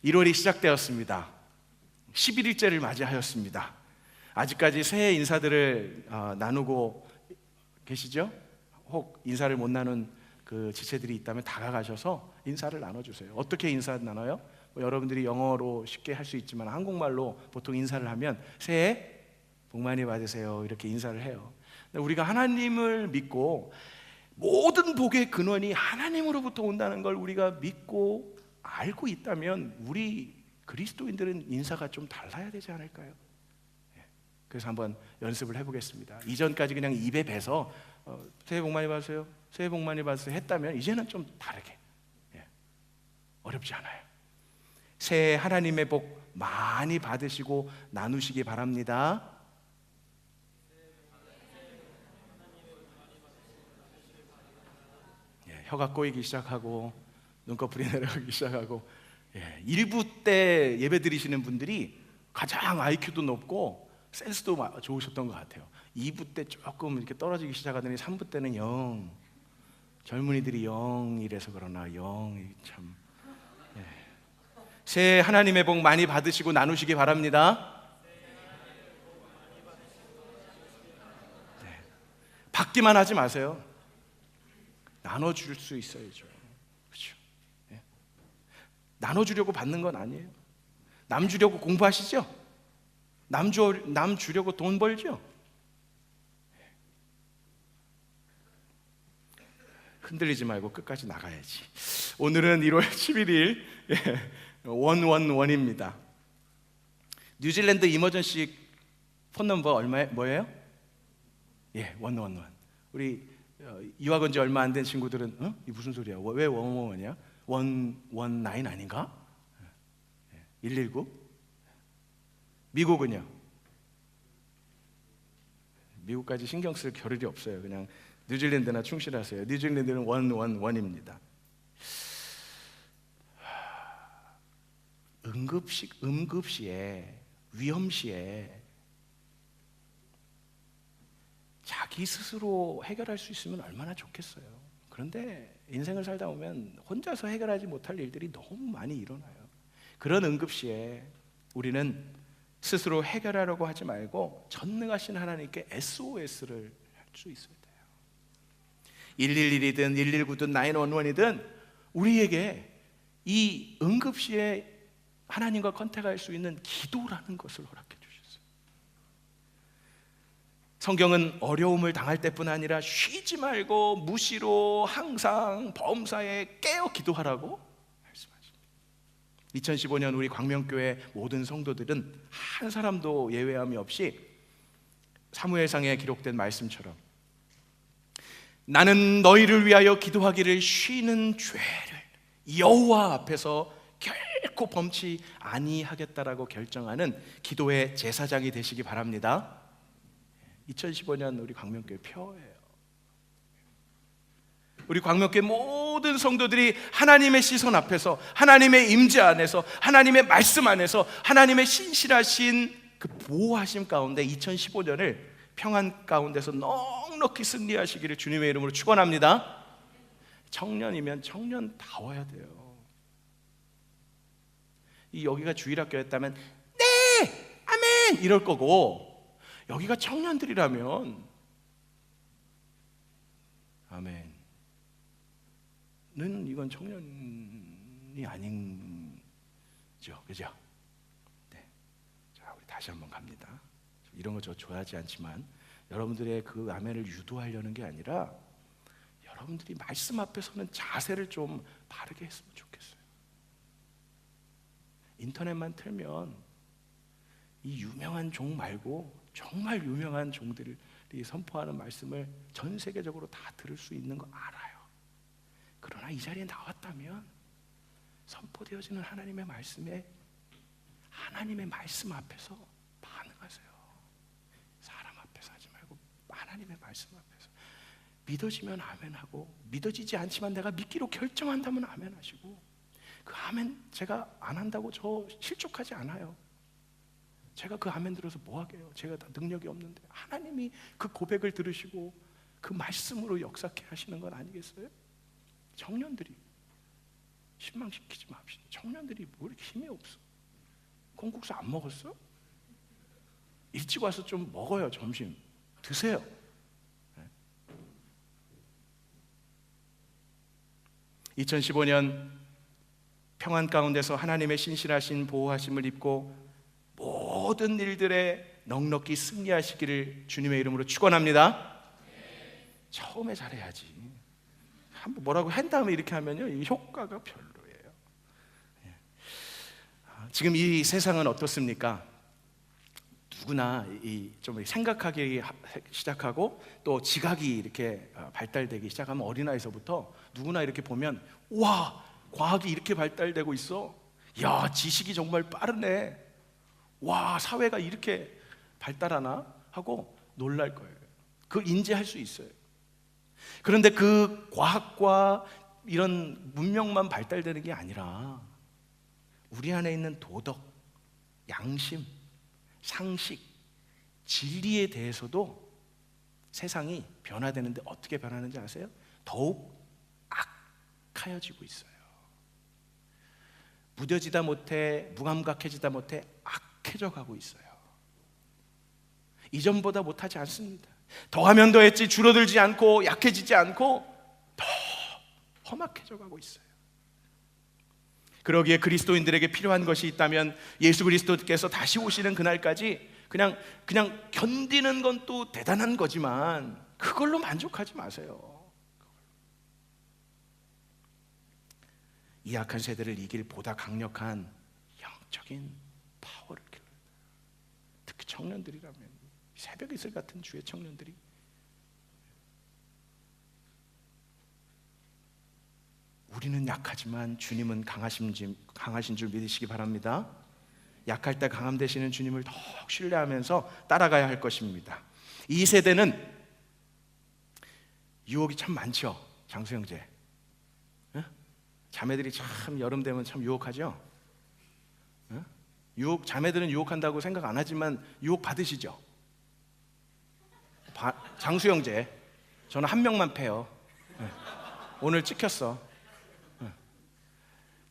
1월이 시작되었습니다. 11일째를 맞이하였습니다. 아직까지 새해 인사들을 나누고 계시죠? 혹 인사를 못 나눈 그 지체들이 있다면 다가가셔서 인사를 나눠주세요. 어떻게 인사 나눠요? 여러분들이 영어로 쉽게 할 수 있지만 한국말로 보통 인사를 하면 새해 복 많이 받으세요 이렇게 인사를 해요. 우리가 하나님을 믿고 모든 복의 근원이 하나님으로부터 온다는 걸 우리가 믿고 알고 있다면 우리 그리스도인들은 인사가 좀 달라야 되지 않을까요? 그래서 한번 연습을 해보겠습니다. 이전까지 그냥 입에 배서 새해 복 많이 받으세요, 새해 복 많이 받으세요 했다면 이제는 좀 다르게, 어렵지 않아요. 새해 하나님의 복 많이 받으시고 나누시기 바랍니다. 혀가 꼬이기 시작하고 눈꺼풀이 내려가기 시작하고, 1부 때 예배 드리시는 분들이 가장 IQ도 높고 센스도 좋으셨던 것 같아요. 2부 때 조금 이렇게 떨어지기 시작하더니 3부 때는 0, 젊은이들이 0이라서 그러나 0이 참. 새해 하나님의 복 많이 받으시고 나누시기 바랍니다. 받기만 하지 마세요. 나눠줄 수 있어야죠. 그렇죠? 나눠주려고 받는 건 아니에요. 남 주려고 공부하시죠? 남 주려고 돈 벌죠? 흔들리지 말고 끝까지 나가야지. 오늘은 1월 11일 111입니다. 뉴질랜드 이머전시 폰 넘버 뭐예요? 111. 우리 유학 온 지 얼마 안 된 친구들은 이 무슨 소리야? 왜 111이야? 119 아닌가? 119? 미국은요? 미국까지 신경 쓸 겨를이 없어요. 그냥 뉴질랜드나 충실하세요. 뉴질랜드는 111입니다. 응급시에, 위험시에 자기 스스로 해결할 수 있으면 얼마나 좋겠어요. 그런데 인생을 살다 보면 혼자서 해결하지 못할 일들이 너무 많이 일어나요. 그런 응급시에 우리는 스스로 해결하려고 하지 말고 전능하신 하나님께 SOS를 할 수 있어야 돼요. 111이든 119든 911이든 우리에게 이 응급시에 하나님과 컨택할 수 있는 기도라는 것을 허락해 주셨어요. 성경은 어려움을 당할 때뿐 아니라 쉬지 말고 무시로 항상 범사에 깨어 기도하라고 말씀하십니다. 2015년 우리 광명교회 모든 성도들은 한 사람도 예외함이 없이 사무엘상에 기록된 말씀처럼 나는 너희를 위하여 기도하기를 쉬는 죄를 여호와 앞에서 결코 범치 아니하겠다라고 결정하는 기도의 제사장이 되시기 바랍니다. 2015년 우리 광명교회 표예요. 우리 광명교회 모든 성도들이 하나님의 시선 앞에서, 하나님의 임재 안에서, 하나님의 말씀 안에서, 하나님의 신실하신 그 보호하심 가운데 2015년을 평안 가운데서 넉넉히 승리하시기를 주님의 이름으로 축원합니다. 청년이면 청년다워야 돼요. 여기가 주일학교였다면 네! 아멘! 이럴 거고, 여기가 청년들이라면 아멘은 이건 청년이 아닌죠. 그죠? 네. 자, 우리 다시 한번 갑니다. 이런 거 저 좋아하지 않지만 여러분들의 그 아멘을 유도하려는 게 아니라 여러분들이 말씀 앞에 서는 자세를 좀 바르게 했으면 좋겠어요. 인터넷만 틀면 이 유명한 종 말고 정말 유명한 종들이 선포하는 말씀을 전 세계적으로 다 들을 수 있는 거 알아요. 그러나 이 자리에 나왔다면 선포되어지는 하나님의 말씀에, 하나님의 말씀 앞에서 반응하세요. 사람 앞에서 하지 말고 하나님의 말씀 앞에서. 믿어지면 아멘하고, 믿어지지 않지만 내가 믿기로 결정한다면 아멘하시고. 그 아멘 제가 안 한다고 저 실족하지 않아요. 제가 그 아멘 들어서 뭐 하게요? 제가 다 능력이 없는데 하나님이 그 고백을 들으시고 그 말씀으로 역사케 하시는 건 아니겠어요? 청년들이 실망시키지 맙시다. 청년들이 뭐 이렇게 힘이 없어? 콩국수 안 먹었어? 일찍 와서 좀 먹어요. 점심 드세요. 2015년 평안 가운데서 하나님의 신실하신 보호하심을 입고 모든 일들에 넉넉히 승리하시기를 주님의 이름으로 축원합니다. 처음에 잘해야지. 한번 뭐라고 한 다음에 이렇게 하면요, 이 효과가 별로예요. 지금 이 세상은 어떻습니까? 누구나 좀 생각하기 시작하고 또 지각이 이렇게 발달되기 시작하면 어린아이서부터 누구나 이렇게 보면, 와, 과학이 이렇게 발달되고 있어. 야, 지식이 정말 빠르네. 와, 사회가 이렇게 발달하나 하고 놀랄 거예요. 그걸 인지할 수 있어요. 그런데 그 과학과 이런 문명만 발달되는 게 아니라 우리 안에 있는 도덕, 양심, 상식, 진리에 대해서도 세상이 변화되는데 어떻게 변하는지 아세요? 더욱 악하여지고 있어요. 무뎌지다 못해, 무감각해지다 못해 악해져 가고 있어요. 이전보다 못하지 않습니다. 더하면 더했지 줄어들지 않고 약해지지 않고 더 험악해져 가고 있어요. 그러기에 그리스도인들에게 필요한 것이 있다면 예수 그리스도께서 다시 오시는 그날까지 그냥 견디는 건 또 대단한 거지만 그걸로 만족하지 마세요. 이 약한 세대를 이길 보다 강력한 영적인 파워를 길러야 돼요. 특히 청년들이라면, 새벽 이슬 같은 주의 청년들이 우리는 약하지만 주님은 강하신 줄 믿으시기 바랍니다. 약할 때 강함 되시는 주님을 더욱 신뢰하면서 따라가야 할 것입니다. 이 세대는 유혹이 참 많죠. 장수형제, 자매들이 참 여름 되면 참 유혹하죠. 자매들은 유혹한다고 생각 안 하지만 유혹 받으시죠. 장수형제, 저는 한 명만 패요. 오늘 찍혔어.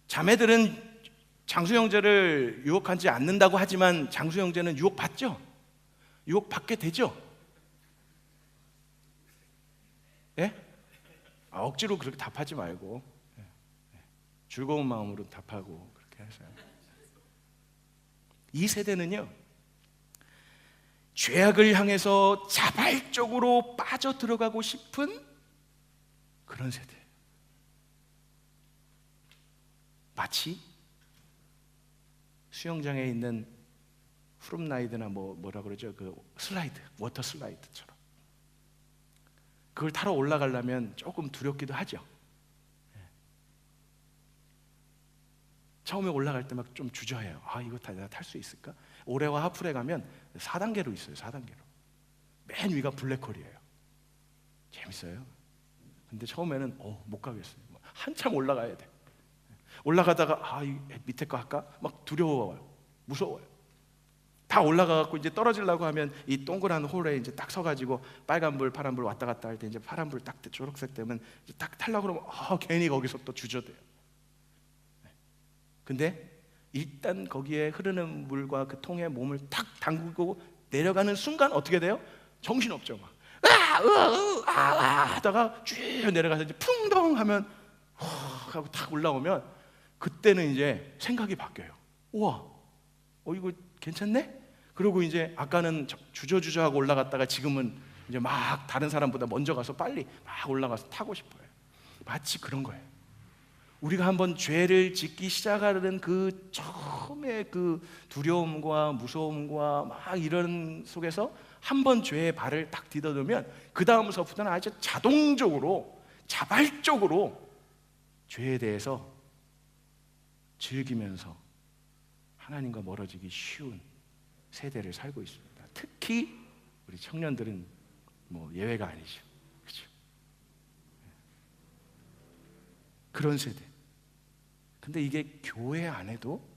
자매들은 장수형제를 유혹하지 않는다고 하지만 장수형제는 유혹받죠? 유혹받게 되죠? 예? 억지로 그렇게 답하지 말고 즐거운 마음으로 답하고 그렇게 하세요. 이 세대는요, 죄악을 향해서 자발적으로 빠져들어가고 싶은 그런 세대. 마치 수영장에 있는 후룸라이드나 뭐라 그러죠? 그 슬라이드, 워터 슬라이드처럼. 그걸 타러 올라가려면 조금 두렵기도 하죠. 처음에 올라갈 때 막 좀 주저해요. 아, 이거 내가 탈 수 있을까? 올해와 하프에 가면 4단계로 있어요. 4단계로. 맨 위가 블랙홀이에요. 재밌어요. 근데 처음에는 못 가겠어요. 한참 올라가야 돼. 올라가다가 이 밑에 거 할까? 막 두려워요. 무서워요. 다 올라가갖고 이제 떨어지려고 하면 이 동그란 홀에 이제 딱 서가지고 빨간불, 파란불 왔다 갔다 할 때 이제 파란불 딱 초록색 되면 이제 딱 타려고 그러면 괜히 거기서 또 주저돼요. 근데 일단 거기에 흐르는 물과 그 통에 몸을 탁 담그고 내려가는 순간 어떻게 돼요? 정신없죠. 막 하다가 쭉 내려가서 이제 풍덩 하면 하고 탁 올라오면 그때는 이제 생각이 바뀌어요. 우와, 이거 괜찮네? 그리고 이제 아까는 주저주저하고 올라갔다가 지금은 이제 막 다른 사람보다 먼저 가서 빨리 막 올라가서 타고 싶어요. 마치 그런 거예요. 우리가 한번 죄를 짓기 시작하는 그 처음에 그 두려움과 무서움과 막 이런 속에서 한번 죄의 발을 딱 디뎌놓으면 그 다음서부터는 아주 자동적으로 자발적으로 죄에 대해서 즐기면서 하나님과 멀어지기 쉬운 세대를 살고 있습니다. 특히 우리 청년들은 예외가 아니죠. 그렇죠? 그런 세대. 근데 이게 교회 안에도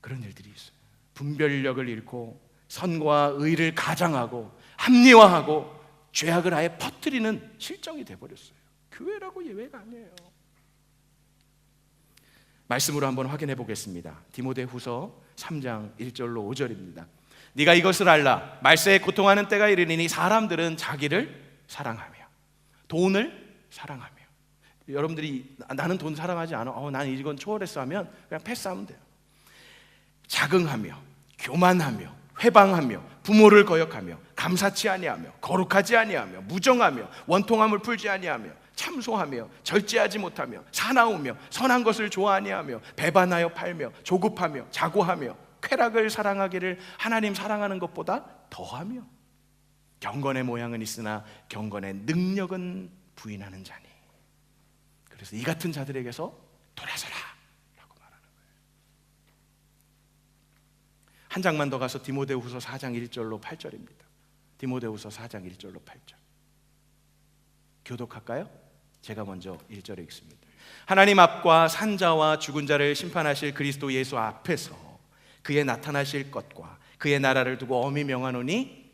그런 일들이 있어요. 분별력을 잃고 선과 의를 가장하고 합리화하고 죄악을 아예 퍼뜨리는 실정이 돼버렸어요. 교회라고 예외가 아니에요. 말씀으로 한번 확인해 보겠습니다. 디모데후서 3장 1절로 5절입니다. 네가 이것을 알라. 말세에 고통하는 때가 이르리니 사람들은 자기를 사랑하며 돈을 사랑하며. 여러분들이 나는 돈 사랑하지 않아, 나는 이건 초월했어 하면 그냥 패스하면 돼요. 자긍하며 교만하며 회방하며 부모를 거역하며 감사치 아니하며 거룩하지 아니하며 무정하며 원통함을 풀지 아니하며 참소하며 절제하지 못하며 사나우며 선한 것을 좋아하니하며 배반하여 팔며 조급하며 자고하며 쾌락을 사랑하기를 하나님 사랑하는 것보다 더하며 경건의 모양은 있으나 경건의 능력은 부인하는 자니. 그래서 이 같은 자들에게서 돌아서라 라고 말하는 거예요. 한 장만 더 가서 디모데후서 4장 1절로 8절입니다. 디모데후서 4장 1절로 8절 교독할까요? 제가 먼저 1절에 읽습니다. 하나님 앞과 산자와 죽은 자를 심판하실 그리스도 예수 앞에서 그의 나타나실 것과 그의 나라를 두고 엄히 명하노니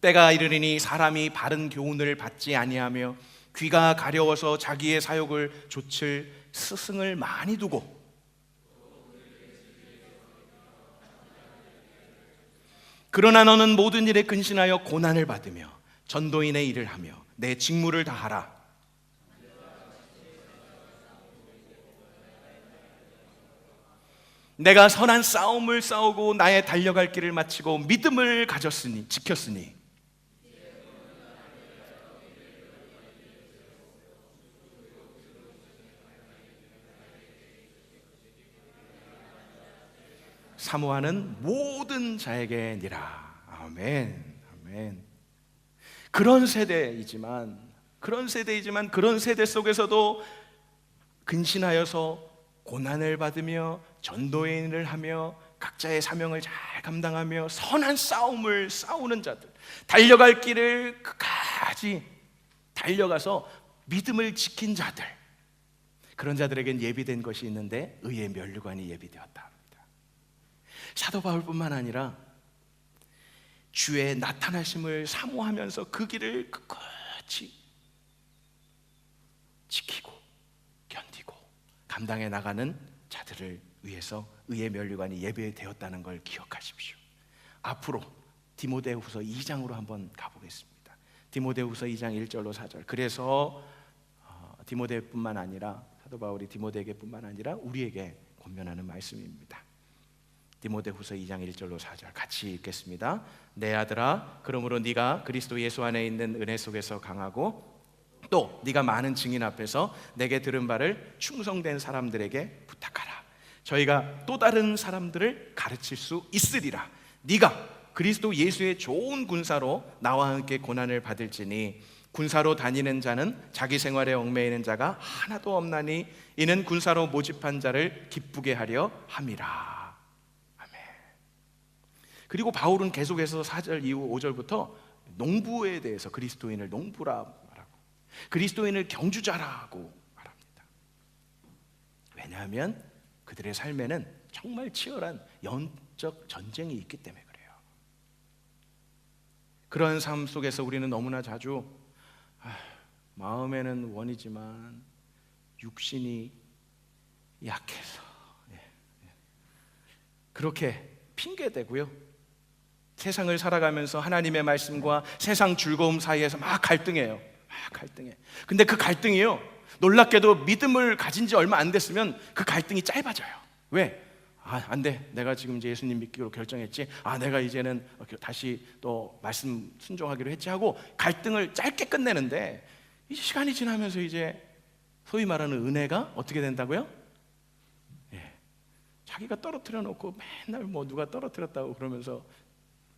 때가 이르리니 사람이 바른 교훈을 받지 아니하며 귀가 가려워서 자기의 사욕을 좇을 스승을 많이 두고 그러나 너는 모든 일에 근신하여 고난을 받으며 전도인의 일을 하며 내 직무를 다하라. 내가 선한 싸움을 싸우고 나의 달려갈 길을 마치고 믿음을 가졌으니 지켰으니 사모하는 모든 자에게니라. 아멘. 아멘. 그런 세대이지만 그런 세대 속에서도 근신하여서 고난을 받으며 전도인을 하며 각자의 사명을 잘 감당하며 선한 싸움을 싸우는 자들, 달려갈 길을 끝까지 달려가서 믿음을 지킨 자들, 그런 자들에겐 예비된 것이 있는데 의의 면류관이 예비되었다 합니다. 사도 바울뿐만 아니라 주의 나타나심을 사모하면서 그 길을 끝까지 지키고 견디고 감당해 나가는 자들을 위해서 의의 면류관이 예배되었다는 걸 기억하십시오. 앞으로 디모데후서 2장으로 한번 가보겠습니다. 디모데후서 2장 1절로 4절. 그래서 디모데뿐만 아니라 사도 바울이 디모데에게뿐만 아니라 우리에게 권면하는 말씀입니다. 디모데후서 2장 1절로 4절 같이 읽겠습니다. 내 아들아, 그러므로 네가 그리스도 예수 안에 있는 은혜 속에서 강하고 또 네가 많은 증인 앞에서 내게 들은 바를 충성된 사람들에게 부탁하라. 저희가 또 다른 사람들을 가르칠 수 있으리라. 네가 그리스도 예수의 좋은 군사로 나와 함께 고난을 받을지니 군사로 다니는 자는 자기 생활에 얽매이는 자가 하나도 없나니 이는 군사로 모집한 자를 기쁘게 하려 함이라. 그리고 바울은 계속해서 4절 이후 5절부터 농부에 대해서 그리스도인을 농부라 말하고 그리스도인을 경주자라고 말합니다. 왜냐하면 그들의 삶에는 정말 치열한 영적 전쟁이 있기 때문에 그래요. 그런 삶 속에서 우리는 너무나 자주 마음에는 원이지만 육신이 약해서 그렇게 핑계대고요. 세상을 살아가면서 하나님의 말씀과 세상 즐거움 사이에서 막 갈등해요. 근데 그 갈등이요, 놀랍게도 믿음을 가진 지 얼마 안 됐으면 그 갈등이 짧아져요. 왜? 안 돼. 내가 지금 이제 예수님 믿기로 결정했지. 내가 이제는 다시 또 말씀 순종하기로 했지 하고 갈등을 짧게 끝내는데 이 시간이 지나면서 이제 소위 말하는 은혜가 어떻게 된다고요? 자기가 떨어뜨려 놓고 맨날 뭐 누가 떨어뜨렸다고 그러면서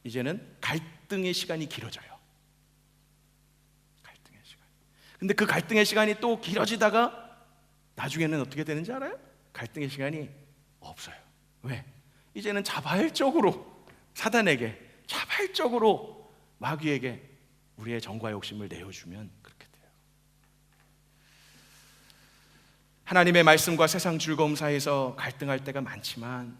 이제는 갈등의 시간이 길어져요. 갈등의 시간. 근데 그 갈등의 시간이 또 길어지다가 나중에는 어떻게 되는지 알아요? 갈등의 시간이 없어요. 왜? 이제는 자발적으로 사단에게, 자발적으로 마귀에게 우리의 정과 욕심을 내어주면 그렇게 돼요. 하나님의 말씀과 세상 즐거움 사이에서 갈등할 때가 많지만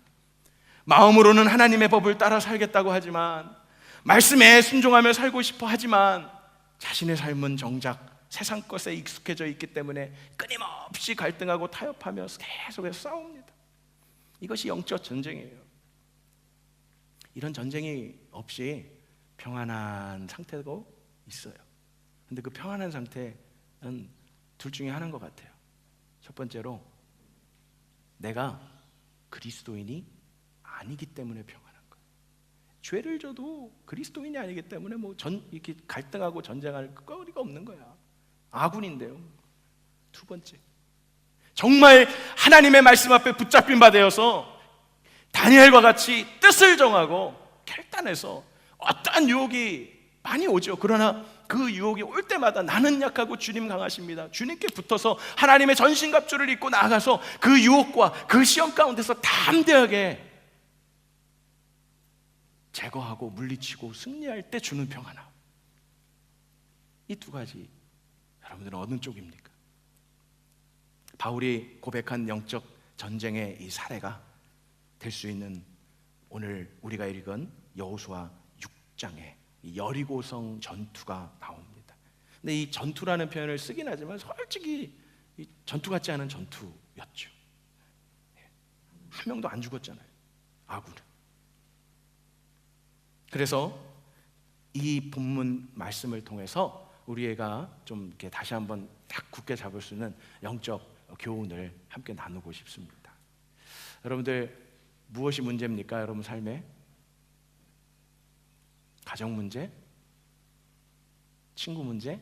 마음으로는 하나님의 법을 따라 살겠다고 하지만, 말씀에 순종하며 살고 싶어 하지만, 자신의 삶은 정작 세상 것에 익숙해져 있기 때문에 끊임없이 갈등하고 타협하며 계속해서 싸웁니다. 이것이 영적 전쟁이에요. 이런 전쟁이 없이 평안한 상태도 있어요. 근데 그 평안한 상태는 둘 중에 하나인 것 같아요. 첫 번째로, 내가 그리스도인이 아니기 때문에 평안한 거예요. 죄를 져도 그리스도인이 아니기 때문에 이렇게 갈등하고 전쟁할 거리가 없는 거야. 아군인데요. 두 번째, 정말 하나님의 말씀 앞에 붙잡힌 바 되어서 다니엘과 같이 뜻을 정하고 결단해서, 어떠한 유혹이 많이 오죠. 그러나 그 유혹이 올 때마다 나는 약하고 주님 강하십니다. 주님께 붙어서 하나님의 전신갑주를 입고 나아가서 그 유혹과 그 시험 가운데서 담대하게 제거하고 물리치고 승리할 때 주는 평안함. 이 두 가지, 여러분들은 어느 쪽입니까? 바울이 고백한 영적 전쟁의 이 사례가 될 수 있는 오늘 우리가 읽은 여호수아 6장에 여리고성 전투가 나옵니다. 근데 이 전투라는 표현을 쓰긴 하지만 솔직히 전투 같지 않은 전투였죠. 한 명도 안 죽었잖아요, 아군은. 그래서 이 본문 말씀을 통해서 우리가 좀 이렇게 다시 한번 딱 굳게 잡을 수 있는 영적 교훈을 함께 나누고 싶습니다. 여러분들, 무엇이 문제입니까? 여러분 삶에? 가정 문제? 친구 문제?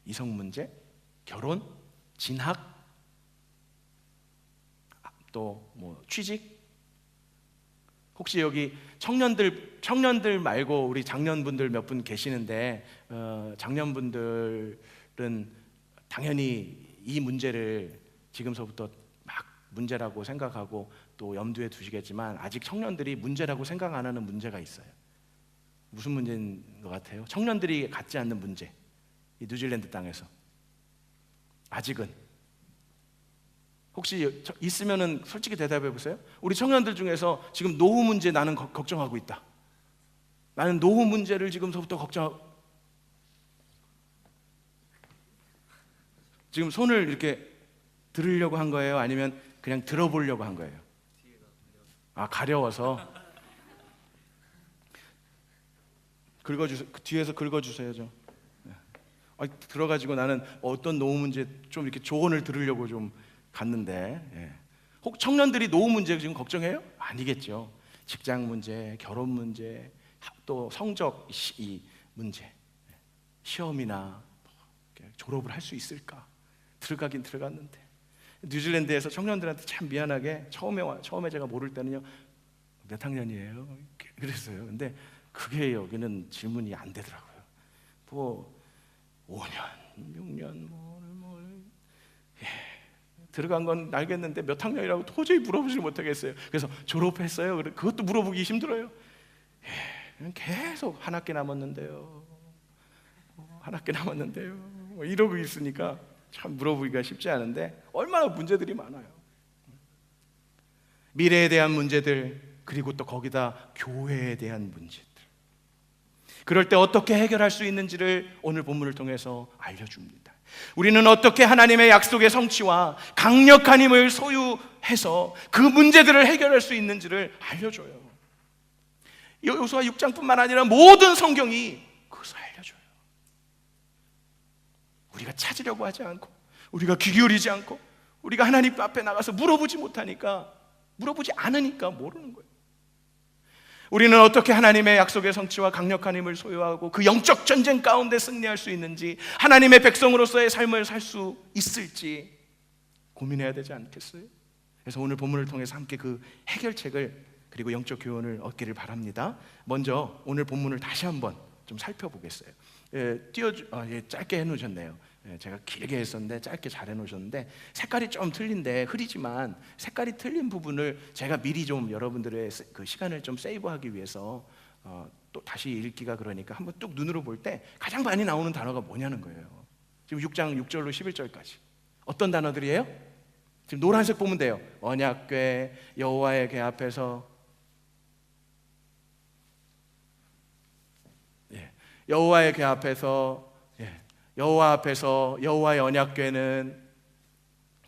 이성 문제? 결혼? 진학? 또 취직? 혹시 여기 청년들 말고 우리 장년분들 몇 분 계시는데, 장년분들은 당연히 이 문제를 지금서부터 막 문제라고 생각하고 또 염두에 두시겠지만, 아직 청년들이 문제라고 생각 안 하는 문제가 있어요. 무슨 문제인 것 같아요? 청년들이 갖지 않는 문제. 이 뉴질랜드 땅에서 아직은, 혹시 있으면은 솔직히 대답해 보세요. 우리 청년들 중에서 지금 노후 문제 나는 걱정하고 있다. 나는 노후 문제를 지금서부터 지금 손을 이렇게 들으려고 한 거예요? 아니면 그냥 들어보려고 한 거예요? 가려워서. 긁어주세요. 뒤에서 긁어주세요 좀. 들어가지고 나는 어떤 노후 문제 좀 이렇게 조언을 들으려고 좀 갔는데, 혹 청년들이 노후 문제 지금 걱정해요? 아니겠죠. 직장 문제, 결혼 문제, 또 성적 이 문제, 시험이나 졸업을 할 수 있을까? 들어가긴 들어갔는데, 뉴질랜드에서 청년들한테 참 미안하게 처음에 제가 모를 때는요, 몇 학년이에요? 그랬어요. 근데 그게 여기는 질문이 안 되더라고요. 5년, 6년, 들어간 건 알겠는데 몇 학년이라고 도저히 물어보지 못하겠어요. 그래서 졸업했어요? 그것도 물어보기 힘들어요. 계속 한 학기 남았는데요, 한 학기 남았는데요, 이러고 있으니까 참 물어보기가 쉽지 않은데, 얼마나 문제들이 많아요. 미래에 대한 문제들, 그리고 또 거기다 교회에 대한 문제들. 그럴 때 어떻게 해결할 수 있는지를 오늘 본문을 통해서 알려줍니다. 우리는 어떻게 하나님의 약속의 성취와 강력한 힘을 소유해서 그 문제들을 해결할 수 있는지를 알려줘요. 여호수아 6장뿐만 아니라 모든 성경이 그것을 알려줘요. 우리가 찾으려고 하지 않고, 우리가 귀 기울이지 않고, 우리가 하나님 앞에 나가서 물어보지 않으니까 모르는 거예요. 우리는 어떻게 하나님의 약속의 성취와 강력한 힘을 소유하고 그 영적 전쟁 가운데 승리할 수 있는지, 하나님의 백성으로서의 삶을 살 수 있을지 고민해야 되지 않겠어요? 그래서 오늘 본문을 통해서 함께 그 해결책을, 그리고 영적 교훈을 얻기를 바랍니다. 먼저 오늘 본문을 다시 한번 좀 살펴보겠어요. 짧게 해놓으셨네요. 제가 길게 했었는데 짧게 잘 해놓으셨는데, 색깔이 좀 틀린데 흐리지만 색깔이 틀린 부분을 제가 미리 좀 여러분들의 그 시간을 좀 세이브하기 위해서 또 다시 읽기가 그러니까 한번 뚝 눈으로 볼 때 가장 많이 나오는 단어가 뭐냐는 거예요. 지금 6장 6절로 11절까지 어떤 단어들이에요? 지금 노란색 보면 돼요. 언약궤, 여호와의 궤 앞에서, 여호와의 궤 앞에서, 여호와 앞에서, 여호와의 언약궤는,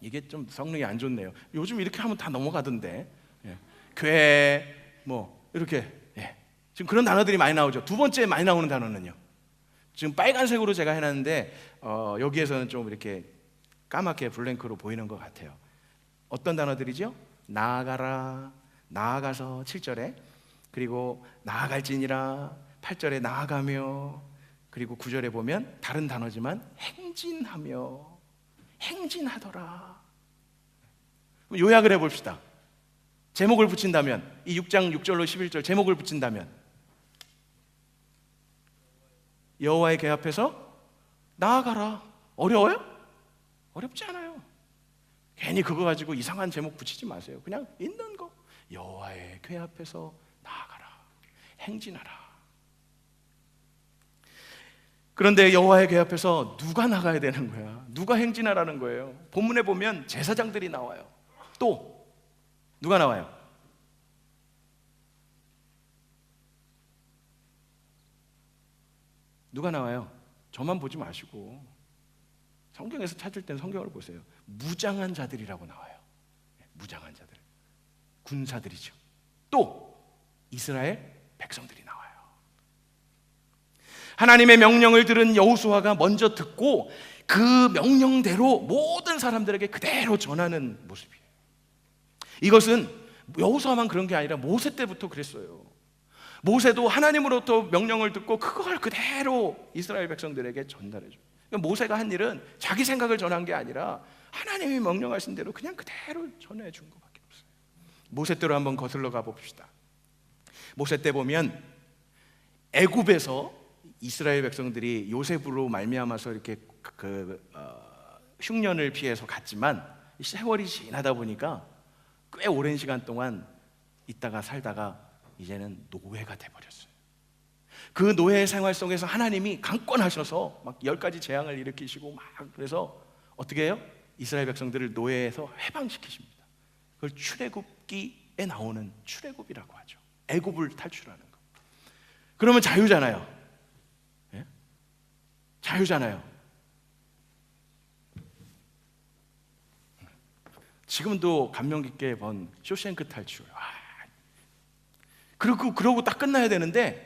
이게 좀 성능이 안 좋네요. 요즘 이렇게 하면 다 넘어가던데. 궤, 뭐 이렇게, 지금 그런 단어들이 많이 나오죠. 두 번째 많이 나오는 단어는요, 지금 빨간색으로 제가 해놨는데 여기에서는 좀 이렇게 까맣게 블랭크로 보이는 것 같아요. 어떤 단어들이죠? 나아가라, 나아가서 7절에, 그리고 나아갈지니라 8절에 나아가며, 그리고 9절에 보면 다른 단어지만 행진하며, 행진하더라. 요약을 해봅시다. 제목을 붙인다면, 이 6장 6절로 11절 제목을 붙인다면, 여호와의 궤 앞에서 나아가라. 어려워요? 어렵지 않아요. 괜히 그거 가지고 이상한 제목 붙이지 마세요. 그냥 있는 거, 여호와의 궤 앞에서 나아가라, 행진하라. 그런데 여호와의 궤 앞에서 누가 나가야 되는 거야? 누가 행진하라는 거예요? 본문에 보면 제사장들이 나와요. 또 누가 나와요? 누가 나와요? 저만 보지 마시고 성경에서 찾을 땐 성경을 보세요. 무장한 자들이라고 나와요. 무장한 자들, 군사들이죠. 또 이스라엘 백성들이 나와요. 하나님의 명령을 들은 여호수아가 먼저 듣고 그 명령대로 모든 사람들에게 그대로 전하는 모습이에요. 이것은 여호수아만 그런 게 아니라 모세 때부터 그랬어요. 모세도 하나님으로부터 명령을 듣고 그걸 그대로 이스라엘 백성들에게 전달해줘요. 그러니까 모세가 한 일은 자기 생각을 전한 게 아니라 하나님이 명령하신 대로 그냥 그대로 전해준 것밖에 없어요. 모세 때로 한번 거슬러 가봅시다. 모세 때 보면 애굽에서 이스라엘 백성들이 요셉으로 말미암아서 이렇게 흉년을 피해서 갔지만 세월이 지나다 보니까 꽤 오랜 시간 동안 있다가 살다가 이제는 노예가 돼버렸어요. 그 노예 생활 속에서 하나님이 강권하셔서 막 10가지 재앙을 일으키시고 막, 그래서 어떻게 해요? 이스라엘 백성들을 노예에서 해방시키십니다. 그걸 출애굽기에 나오는 출애굽이라고 하죠. 애굽을 탈출하는 거. 그러면 자유잖아요. 예? 자유잖아요. 지금도 감명 깊게 본 쇼생크 탈출. 그러고 딱 끝나야 되는데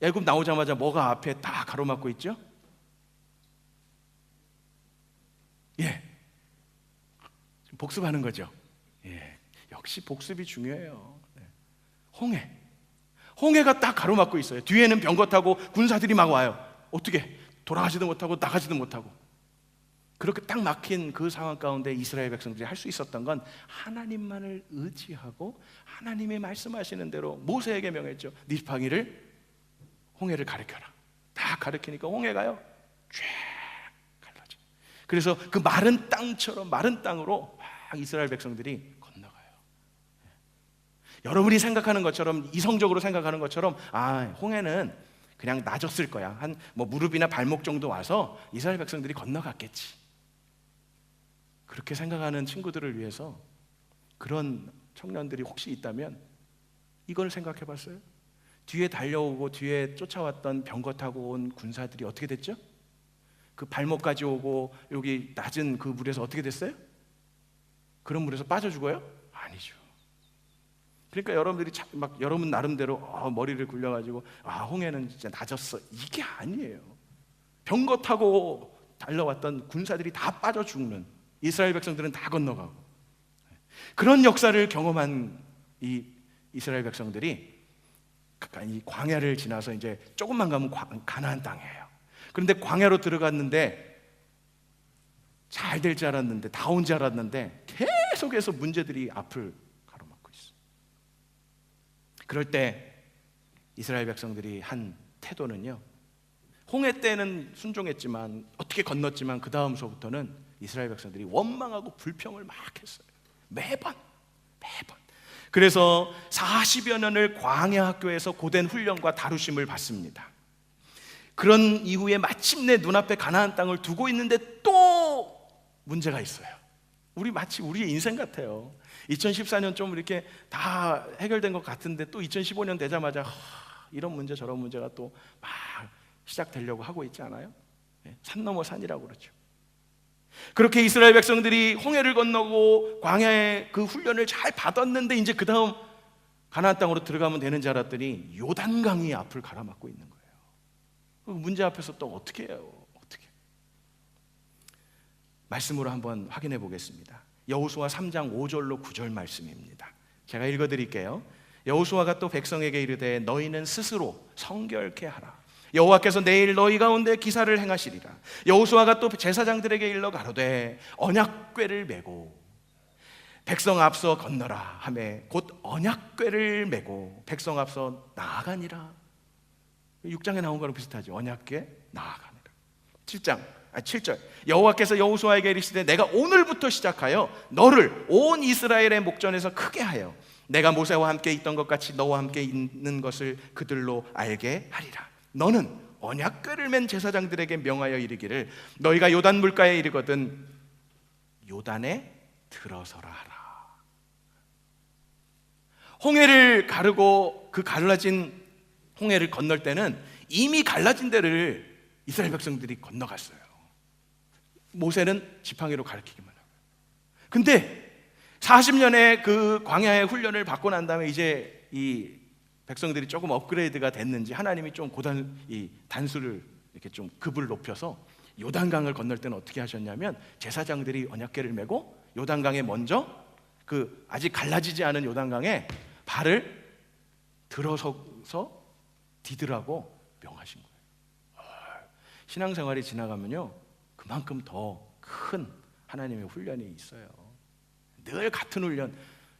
애굽 나오자마자 뭐가 앞에 다 가로막고 있죠? 복습하는 거죠. 역시 복습이 중요해요. 홍해가 딱 가로막고 있어요. 뒤에는 병거 타고 군사들이 막 와요. 어떻게 돌아가지도 못하고 나가지도 못하고. 그렇게 딱 막힌 그 상황 가운데 이스라엘 백성들이 할 수 있었던 건 하나님만을 의지하고 하나님이 말씀하시는 대로 모세에게 명했죠. 네 지팡이를 홍해를 가르쳐라. 다 가르치니까 홍해가요 쫙 갈라져. 그래서 그 마른 땅처럼 마른 땅으로 막 이스라엘 백성들이 건너가요. 여러분이 생각하는 것처럼, 이성적으로 생각하는 것처럼 홍해는 그냥 낮았을 거야. 한 무릎이나 발목 정도 와서 이스라엘 백성들이 건너갔겠지. 그렇게 생각하는 친구들을 위해서 그런 청년들이 혹시 있다면 이걸 생각해 봤어요? 뒤에 달려오고 뒤에 쫓아왔던 병거 타고 온 군사들이 어떻게 됐죠? 그 발목까지 오고 여기 낮은 그 물에서 어떻게 됐어요? 그런 물에서 빠져 죽어요? 아니죠. 그러니까 여러분들이 막 여러분 나름대로 머리를 굴려가지고 홍해는 진짜 낮았어, 이게 아니에요. 병거 타고 달려왔던 군사들이 다 빠져 죽는, 이스라엘 백성들은 다 건너가고, 그런 역사를 경험한 이 이스라엘 백성들이 이 광야를 지나서 이제 조금만 가면 가나안 땅이에요. 그런데 광야로 들어갔는데 잘 될 줄 알았는데, 다 온 줄 알았는데 계속해서 문제들이 앞을 가로막고 있어요. 그럴 때 이스라엘 백성들이 한 태도는요, 홍해 때는 순종했지만, 어떻게 건넜지만 그 다음서부터는 이스라엘 백성들이 원망하고 불평을 막 했어요. 매번. 그래서 40여 년을 광야 학교에서 고된 훈련과 다루심을 받습니다. 그런 이후에 마침내 눈앞에 가나안 땅을 두고 있는데 또 문제가 있어요. 마치 우리의 인생 같아요. 2014년 좀 이렇게 다 해결된 것 같은데 또 2015년 되자마자 이런 문제 저런 문제가 또 막 시작되려고 하고 있지 않아요? 산 넘어 산이라고 그러죠. 그렇게 이스라엘 백성들이 홍해를 건너고 광야의 그 훈련을 잘 받았는데 이제 그 다음 가나안 땅으로 들어가면 되는 줄 알았더니 요단강이 앞을 가로막고 있는 거예요. 그 문제 앞에서 또 어떻게 해요? 어떻게? 말씀으로 한번 확인해 보겠습니다. 여호수아 3장 5절로 9절 말씀입니다. 제가 읽어드릴게요. 여호수아가 또 백성에게 이르되 너희는 스스로 성결케 하라. 여호와께서 내일 너희 가운데 기사를 행하시리라. 여호수아가 또 제사장들에게 일러 가로되 언약궤를 메고 백성 앞서 건너라 하매 곧 언약궤를 메고 백성 앞서 나아가니라. 6장에 나온 거랑 비슷하죠. 언약궤 나아가니라. 7절 여호와께서 여호수아에게 이르시되 내가 오늘부터 시작하여 너를 온 이스라엘의 목전에서 크게 하여 내가 모세와 함께 있던 것 같이 너와 함께 있는 것을 그들로 알게 하리라. 너는 언약궤를 맨 제사장들에게 명하여 이르기를 너희가 요단 물가에 이르거든 요단에 들어서라 하라. 홍해를 가르고 그 갈라진 홍해를 건널 때는 이미 갈라진 데를 이스라엘 백성들이 건너갔어요. 모세는 지팡이로 가르치기만 하고. 근데 40년의 그 광야의 훈련을 받고 난 다음에 이제 이 백성들이 조금 업그레이드가 됐는지 하나님이 좀 이 단수를 이렇게 좀 급을 높여서 요단강을 건널 때는 어떻게 하셨냐면 제사장들이 언약궤를 메고 요단강에 먼저 그 아직 갈라지지 않은 요단강에 발을 들어서서 디드라고 명하신 거예요. 신앙생활이 지나가면요 그만큼 더 큰 하나님의 훈련이 있어요. 늘 같은 훈련.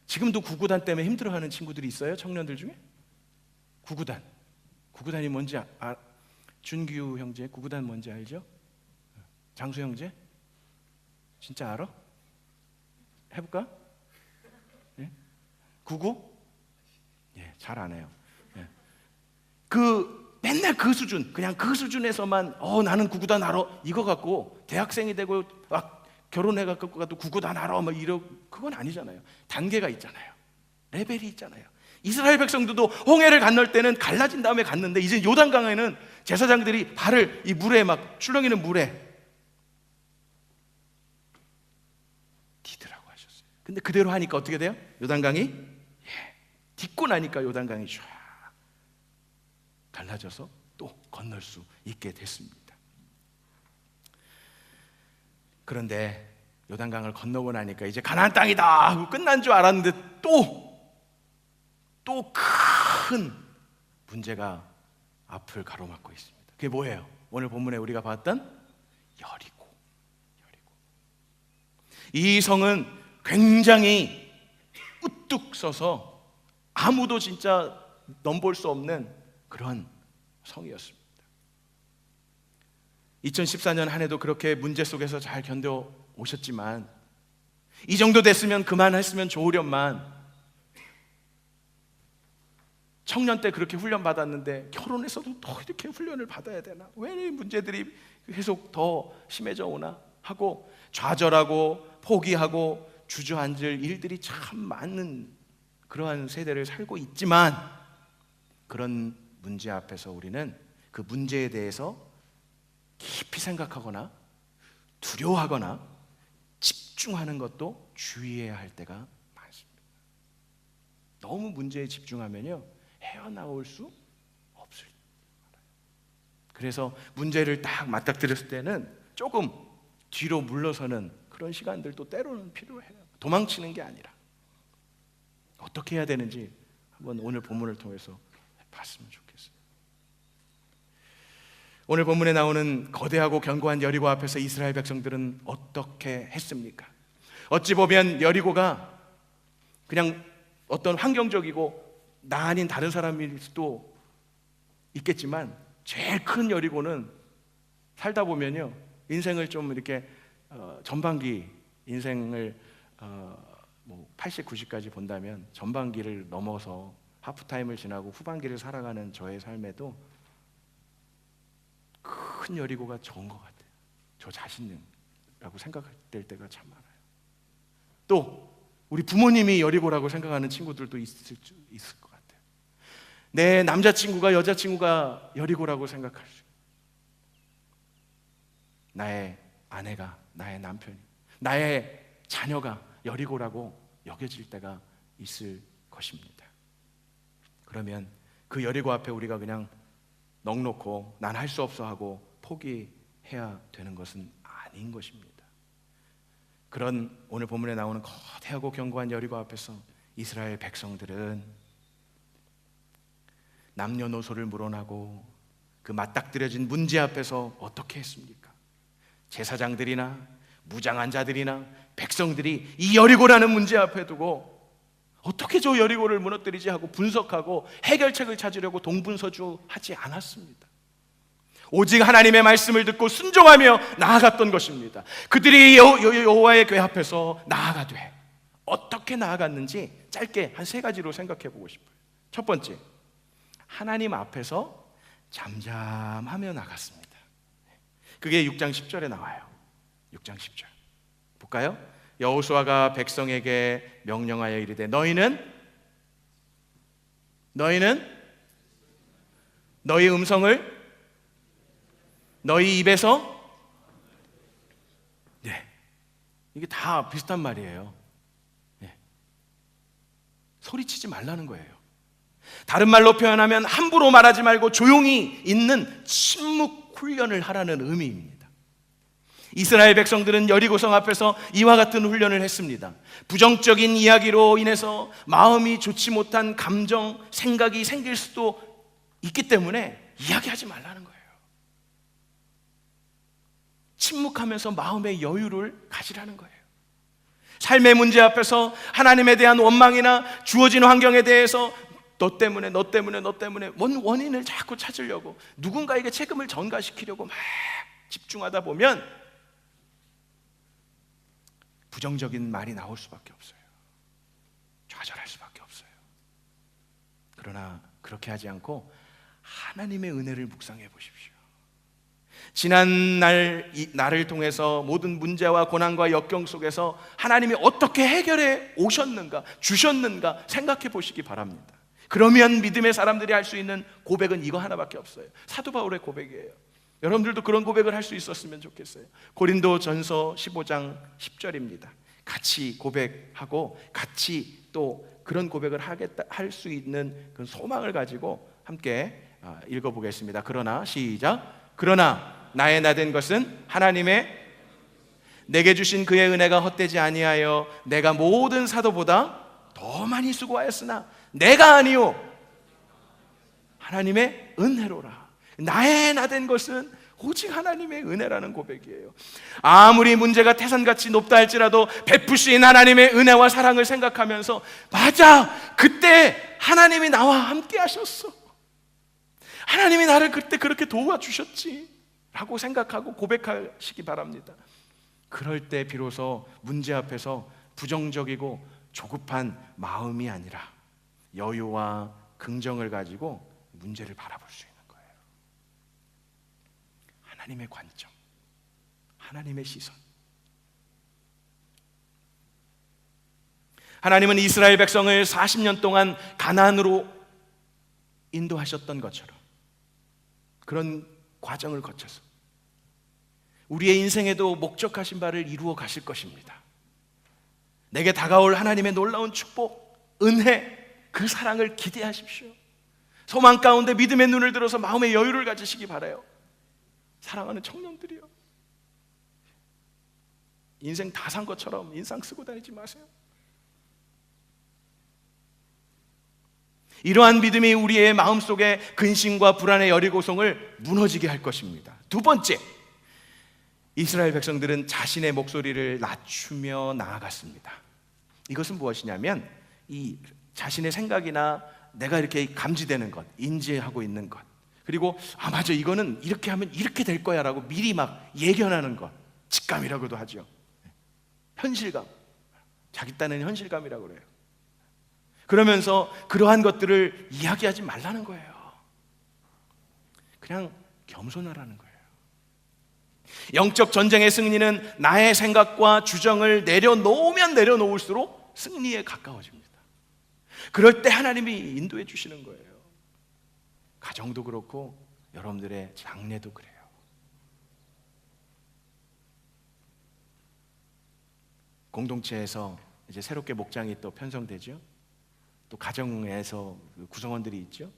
지금도 구구단 때문에 힘들어하는 친구들이 있어요? 청년들 중에? 구구단이 뭔지 준규 형제 구구단 뭔지 알죠? 장수 형제? 진짜 알아? 해볼까? 예? 구구? 예, 잘 안 해요. 예. 맨날 그 수준, 그냥 그 수준에서만 나는 구구단 알아 이거 갖고 대학생이 되고 결혼해갖고 구구단 알아 막 그건 아니잖아요. 단계가 있잖아요. 레벨이 있잖아요. 이스라엘 백성들도 홍해를 건널 때는 갈라진 다음에 갔는데 이제 요단강에는 제사장들이 발을 이 물에 막 출렁이는 물에 디드라고 하셨어요. 근데 그대로 하니까 어떻게 돼요? 요단강이 딛고 나니까 요단강이 쫙 갈라져서 또 건널 수 있게 됐습니다. 그런데 요단강을 건너고 나니까 이제 가나안 땅이다 하고 끝난 줄 알았는데 또 큰 문제가 앞을 가로막고 있습니다. 그게 뭐예요? 오늘 본문에 우리가 봤던 여리고. 이 성은 굉장히 우뚝 서서 아무도 진짜 넘볼 수 없는 그런 성이었습니다. 2014년 한 해도 그렇게 문제 속에서 잘 견뎌 오셨지만 이 정도 됐으면 그만했으면 좋으련만 청년 때 그렇게 훈련 받았는데 결혼해서도 더 이렇게 훈련을 받아야 되나? 왜 이 문제들이 계속 더 심해져 오나? 하고 좌절하고 포기하고 주저앉을 일들이 참 많은 그러한 세대를 살고 있지만 그런 문제 앞에서 우리는 그 문제에 대해서 깊이 생각하거나 두려워하거나 집중하는 것도 주의해야 할 때가 많습니다. 너무 문제에 집중하면요 헤어나올 수 없을 거예요. 그래서 문제를 딱 맞닥뜨렸을 때는 조금 뒤로 물러서는 그런 시간들도 때로는 필요해요. 도망치는 게 아니라 어떻게 해야 되는지 한번 오늘 본문을 통해서 봤으면 좋겠어요. 오늘 본문에 나오는 거대하고 견고한 여리고 앞에서 이스라엘 백성들은 어떻게 했습니까? 어찌 보면 여리고가 그냥 어떤 환경적이고 나 아닌 다른 사람일 수도 있겠지만 제일 큰 여리고는 살다 보면요 인생을 좀 이렇게 전반기 인생을 80, 90까지 본다면 전반기를 넘어서 하프타임을 지나고 후반기를 살아가는 저의 삶에도 큰 여리고가 적은 것 같아요. 저 자신이라고 생각될 때가 참 많아요. 또 우리 부모님이 여리고라고 생각하는 친구들도 있을 것 같아요. 내 남자친구가 여자친구가 여리고라고 생각할 수 있어요. 나의 아내가, 나의 남편이, 나의 자녀가 여리고라고 여겨질 때가 있을 것입니다. 그러면 그 여리고 앞에 우리가 그냥 넋놓고 난 할 수 없어 하고 포기해야 되는 것은 아닌 것입니다. 그런 오늘 본문에 나오는 거대하고 견고한 여리고 앞에서 이스라엘 백성들은 남녀노소를 물어나고 그 맞닥뜨려진 문제 앞에서 어떻게 했습니까? 제사장들이나 무장한 자들이나 백성들이 이 여리고라는 문제 앞에 두고 어떻게 저 여리고를 무너뜨리지 하고 분석하고 해결책을 찾으려고 동분서주하지 않았습니다. 오직 하나님의 말씀을 듣고 순종하며 나아갔던 것입니다. 그들이 여호와의 궤 앞에서 나아가되 어떻게 나아갔는지 짧게 한 3가지로 생각해 보고 싶어요. 첫 번째, 하나님 앞에서 잠잠하며 나갔습니다. 그게 6장 10절에 나와요. 6장 10절 볼까요? 여호수아가 백성에게 명령하여 이르되 너희는 너희 음성을 너희 입에서, 이게 다 비슷한 말이에요. 소리치지 말라는 거예요. 다른 말로 표현하면 함부로 말하지 말고 조용히 있는 침묵 훈련을 하라는 의미입니다. 이스라엘 백성들은 여리고성 앞에서 이와 같은 훈련을 했습니다. 부정적인 이야기로 인해서 마음이 좋지 못한 감정, 생각이 생길 수도 있기 때문에 이야기하지 말라는 거예요. 침묵하면서 마음의 여유를 가지라는 거예요. 삶의 문제 앞에서 하나님에 대한 원망이나 주어진 환경에 대해서 너 때문에 원인을 자꾸 찾으려고 누군가에게 책임을 전가시키려고 막 집중하다 보면 부정적인 말이 나올 수밖에 없어요. 좌절할 수밖에 없어요. 그러나 그렇게 하지 않고 하나님의 은혜를 묵상해 보십시오. 지난 나를 통해서 모든 문제와 고난과 역경 속에서 하나님이 어떻게 해결해 오셨는가, 주셨는가 생각해 보시기 바랍니다. 그러면 믿음의 사람들이 할 수 있는 고백은 이거 하나밖에 없어요. 사도 바울의 고백이에요. 여러분들도 그런 고백을 할 수 있었으면 좋겠어요. 고린도전서 15장 10절입니다. 같이 고백하고 같이 또 그런 고백을 할 수 있는 그 소망을 가지고 함께 읽어보겠습니다. 그러나 시작. 그러나 나의 나된 것은 하나님의 내게 주신 그의 은혜가 헛되지 아니하여 내가 모든 사도보다 더 많이 수고하였으나 내가 아니요 하나님의 은혜로라. 나의 나된 것은 오직 하나님의 은혜라는 고백이에요. 아무리 문제가 태산같이 높다 할지라도 베푸신 하나님의 은혜와 사랑을 생각하면서 맞아, 그때 하나님이 나와 함께 하셨어, 하나님이 나를 그때 그렇게 도와주셨지 라고 생각하고 고백하시기 바랍니다. 그럴 때 비로소 문제 앞에서 부정적이고 조급한 마음이 아니라 여유와 긍정을 가지고 문제를 바라볼 수 있는 거예요. 하나님의 관점, 하나님의 시선. 하나님은 이스라엘 백성을 40년 동안 가나안으로 인도하셨던 것처럼 그런 과정을 거쳐서 우리의 인생에도 목적하신 바를 이루어 가실 것입니다. 내게 다가올 하나님의 놀라운 축복, 은혜, 그 사랑을 기대하십시오. 소망 가운데 믿음의 눈을 들어서 마음의 여유를 가지시기 바라요. 사랑하는 청년들이요, 인생 다 산 것처럼 인상 쓰고 다니지 마세요. 이러한 믿음이 우리의 마음속에 근심과 불안의 여리고성을 무너지게 할 것입니다. 두 번째, 이스라엘 백성들은 자신의 목소리를 낮추며 나아갔습니다. 이것은 무엇이냐면 이 자신의 생각이나 내가 이렇게 감지되는 것, 인지하고 있는 것, 그리고 맞아, 이거는 이렇게 하면 이렇게 될 거야 라고 미리 막 예견하는 것, 직감이라고도 하죠. 현실감, 자기 딴에는 현실감이라고 그래요. 그러면서 그러한 것들을 이야기하지 말라는 거예요. 그냥 겸손하라는 거예요. 영적 전쟁의 승리는 나의 생각과 주장을 내려놓으면 내려놓을수록 승리에 가까워집니다. 그럴 때 하나님이 인도해 주시는 거예요. 가정도 그렇고 여러분들의 장래도 그래요. 공동체에서 이제 새롭게 목장이 또 편성되죠. 또 가정에서 구성원들이 있죠.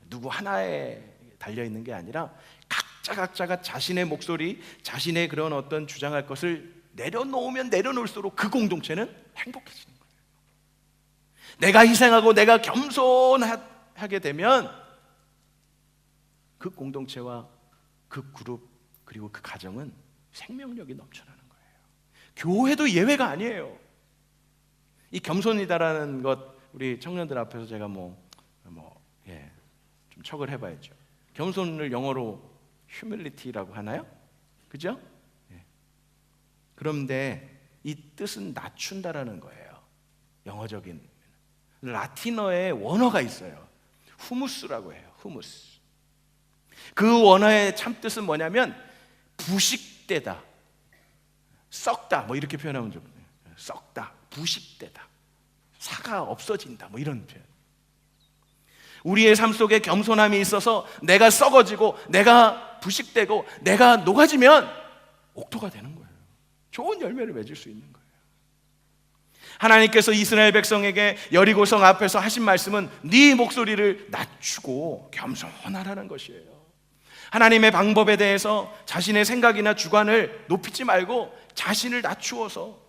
누구 하나에 달려 있는 게 아니라 각자가 자신의 목소리, 자신의 그런 어떤 주장할 것을 내려놓으면 내려놓을수록 그 공동체는 행복해지는 거예요. 내가 희생하고 내가 겸손하게 되면 그 공동체와 그 그룹 그리고 그 가정은 생명력이 넘쳐나는 거예요. 교회도 예외가 아니에요. 이 겸손이다라는 것 우리 청년들 앞에서 제가 좀 척을 해봐야죠. 겸손을 영어로 humility라고 하나요? 그죠? 그런데 이 뜻은 낮춘다라는 거예요. 영어적인 라틴어의 원어가 있어요. 후무스라고 해요. 후무스. 그 원어의 참 뜻은 뭐냐면 부식되다, 썩다, 뭐 이렇게 표현하면 좀 썩다, 부식되다, 사가 없어진다, 뭐 이런 표현. 우리의 삶 속에 겸손함이 있어서 내가 썩어지고 내가 부식되고 내가 녹아지면 옥토가 되는 거예요. 좋은 열매를 맺을 수 있는 거예요. 하나님께서 이스라엘 백성에게 여리고성 앞에서 하신 말씀은 네 목소리를 낮추고 겸손하라는 것이에요. 하나님의 방법에 대해서 자신의 생각이나 주관을 높이지 말고 자신을 낮추어서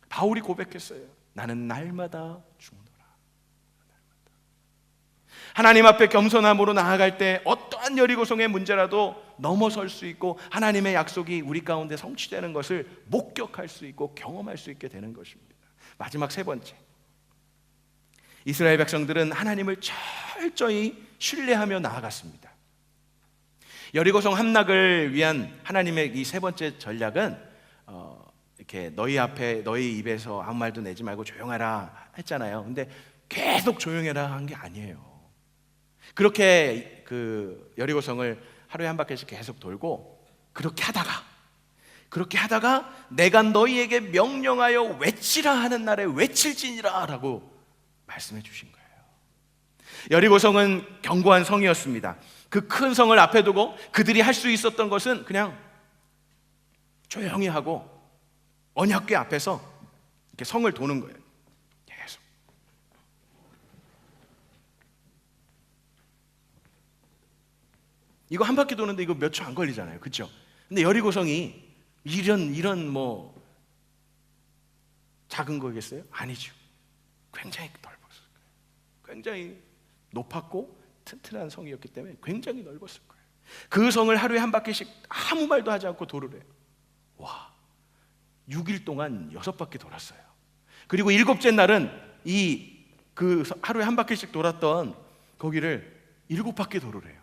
바울이 고백했어요. 나는 날마다 죽노라. 하나님 앞에 겸손함으로 나아갈 때 어떠한 여리고성의 문제라도 넘어설 수 있고 하나님의 약속이 우리 가운데 성취되는 것을 목격할 수 있고 경험할 수 있게 되는 것입니다. 마지막 세 번째, 이스라엘 백성들은 하나님을 철저히 신뢰하며 나아갔습니다. 여리고성 함락을 위한 하나님의 이 세 번째 전략은 이렇게 너희 앞에 너희 입에서 아무 말도 내지 말고 조용하라 했잖아요. 근데 계속 조용해라 한 게 아니에요. 그렇게 그 여리고성을 하루에 한 바퀴씩 계속 돌고 그렇게 하다가 내가 너희에게 명령하여 외치라 하는 날에 외칠지니라 라고 말씀해 주신 거예요. 여리고성은 견고한 성이었습니다. 그 큰 성을 앞에 두고 그들이 할 수 있었던 것은 그냥 조용히 하고 언약궤 앞에서 이렇게 성을 도는 거예요. 계속. 이거 한 바퀴 도는데 이거 몇 초 안 걸리잖아요. 그렇죠? 근데 여리고성이 이런 뭐 작은 거겠어요? 아니죠. 굉장히 넓었을 거예요. 굉장히 높았고 튼튼한 성이었기 때문에 굉장히 넓었을 거예요. 그 성을 하루에 한 바퀴씩 아무 말도 하지 않고 도르래요. 와, 6일 동안 6바퀴 돌았어요. 그리고 7째 날은 그 하루에 한 바퀴씩 돌았던 거기를 7바퀴 도르래요.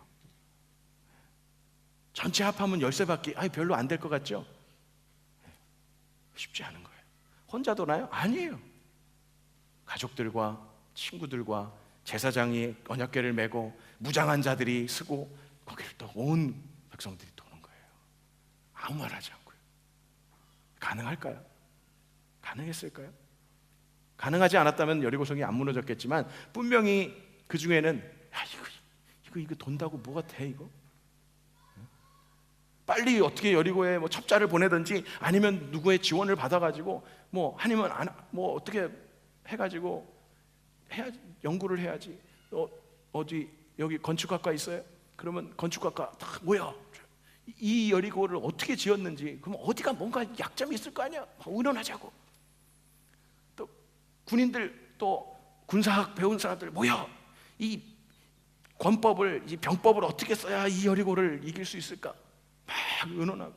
전체 합하면 13바퀴. 별로 안 될 것 같죠? 쉽지 않은 거예요. 혼자 도나요? 아니에요. 가족들과 친구들과 제사장이 언약궤를 메고 무장한 자들이 서고 거기를 또 온 백성들이 도는 거예요. 아무 말 하지 않고요. 가능할까요? 가능했을까요? 가능하지 않았다면 여리고성이 안 무너졌겠지만 분명히 그 중에는 이거 돈다고 뭐가 돼 이거? 빨리 어떻게 여리고에 뭐 첩자를 보내든지 아니면 누구의 지원을 받아가지고 아니면 어떻게 해가지고 연구를 해야지. 어디 여기 건축학과 있어요? 그러면 건축학과 다 모여. 이 여리고를 어떻게 지었는지, 그럼 어디가 뭔가 약점이 있을 거 아니야? 의논하자고. 또 군인들, 또 군사학 배운 사람들 모여. 이 권법을, 이 병법을 어떻게 써야 이 여리고를 이길 수 있을까? 막 의논하고.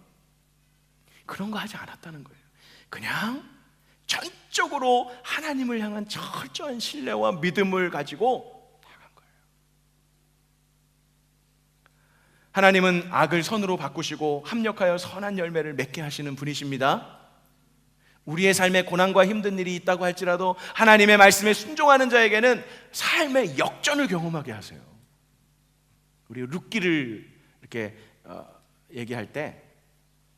그런 거 하지 않았다는 거예요. 그냥 전적으로 하나님을 향한 철저한 신뢰와 믿음을 가지고 나간 거예요. 하나님은 악을 선으로 바꾸시고 합력하여 선한 열매를 맺게 하시는 분이십니다. 우리의 삶에 고난과 힘든 일이 있다고 할지라도 하나님의 말씀에 순종하는 자에게는 삶의 역전을 경험하게 하세요. 우리 룻기를 이렇게 얘기할 때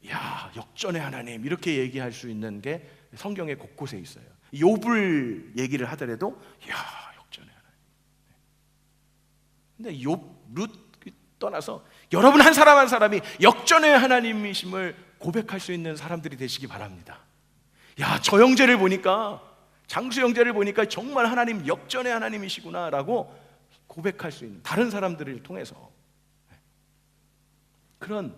야, 역전의 하나님, 이렇게 얘기할 수 있는 게 성경의 곳곳에 있어요. 욥을 얘기를 하더라도 야, 역전의 하나님. 근데 욥, 룻 떠나서 여러분 한 사람 한 사람이 역전의 하나님이심을 고백할 수 있는 사람들이 되시기 바랍니다. 야, 저 형제를 보니까, 장수 형제를 보니까 정말 하나님 역전의 하나님이시구나 라고 고백할 수 있는, 다른 사람들을 통해서 그런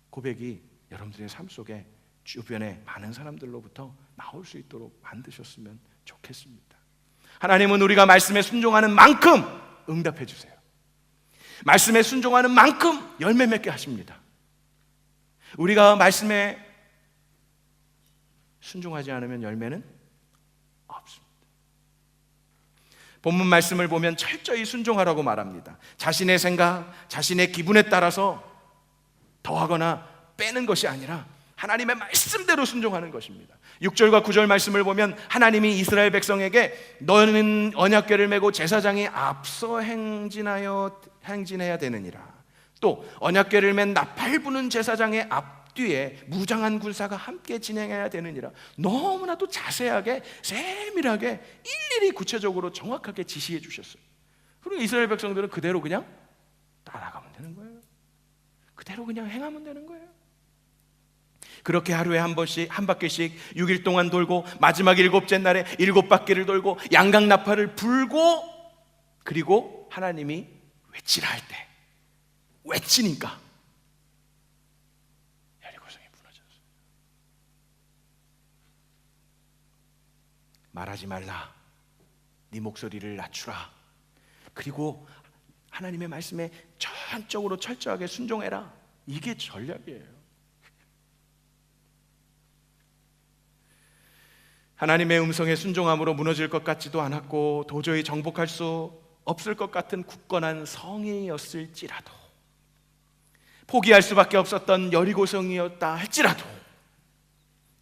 고백이 여러분들의 삶 속에 주변에 많은 사람들로부터 나올 수 있도록 만드셨으면 좋겠습니다. 하나님은 우리가 말씀에 순종하는 만큼 응답해 주세요. 말씀에 순종하는 만큼 열매 맺게 하십니다. 우리가 말씀에 순종하지 않으면 열매는 없습니다. 본문 말씀을 보면 철저히 순종하라고 말합니다. 자신의 생각, 자신의 기분에 따라서 더하거나 빼는 것이 아니라 하나님의 말씀대로 순종하는 것입니다. 6절과 9절 말씀을 보면 하나님이 이스라엘 백성에게 너는 언약궤를 메고 제사장이 앞서 행진해야 되느니라, 또 언약궤를 맨 나팔 부는 제사장의 앞뒤에 무장한 군사가 함께 진행해야 되느니라, 너무나도 자세하게 세밀하게 일일이 구체적으로 정확하게 지시해 주셨어요. 그리고 이스라엘 백성들은 그대로 그냥 따라가면 되는 거예요. 그대로 그냥 행하면 되는 거예요. 그렇게 하루에 한 번씩, 한 바퀴씩 6일 동안 돌고 마지막 7째 날에 7바퀴를 돌고 양각 나팔을 불고, 그리고 하나님이 외치라 할 때 외치니까 여리고성이 무너졌어요. 말하지 말라, 네 목소리를 낮추라, 그리고 하나님의 말씀에 전적으로 철저하게 순종해라. 이게 전략이에요. 하나님의 음성에 순종함으로 무너질 것 같지도 않았고 도저히 정복할 수 없을 것 같은 굳건한 성이었을지라도, 포기할 수밖에 없었던 여리고성이었다 할지라도,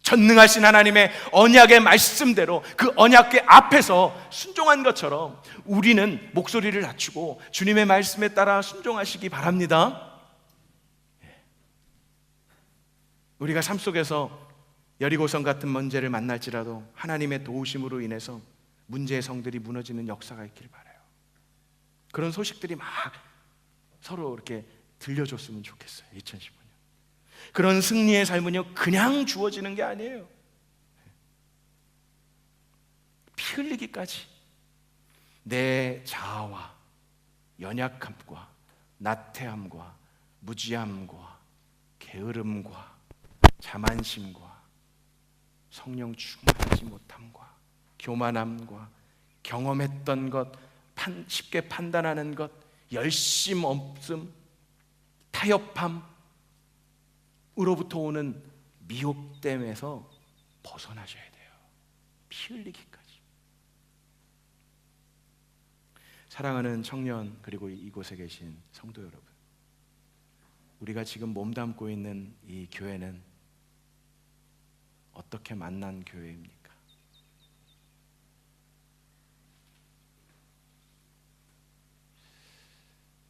전능하신 하나님의 언약의 말씀대로 그 언약궤 앞에서 순종한 것처럼 우리는 목소리를 낮추고 주님의 말씀에 따라 순종하시기 바랍니다. 우리가 삶 속에서 여리고성 같은 문제를 만날지라도 하나님의 도우심으로 인해서 문제의 성들이 무너지는 역사가 있길 바라요. 그런 소식들이 막 서로 이렇게 들려줬으면 좋겠어요. 2015년 그런 승리의 삶은요, 그냥 주어지는 게 아니에요. 피 흘리기까지 내 자아와 연약함과 나태함과 무지함과 게으름과 자만심과 성령 충만하지 못함과 교만함과 경험했던 것, 쉽게 판단하는 것, 열심 없음, 타협함으로부터 오는 미혹됨에서 벗어나셔야 돼요. 피 흘리기까지. 사랑하는 청년, 그리고 이곳에 계신 성도 여러분, 우리가 지금 몸담고 있는 이 교회는 어떻게 만난 교회입니까?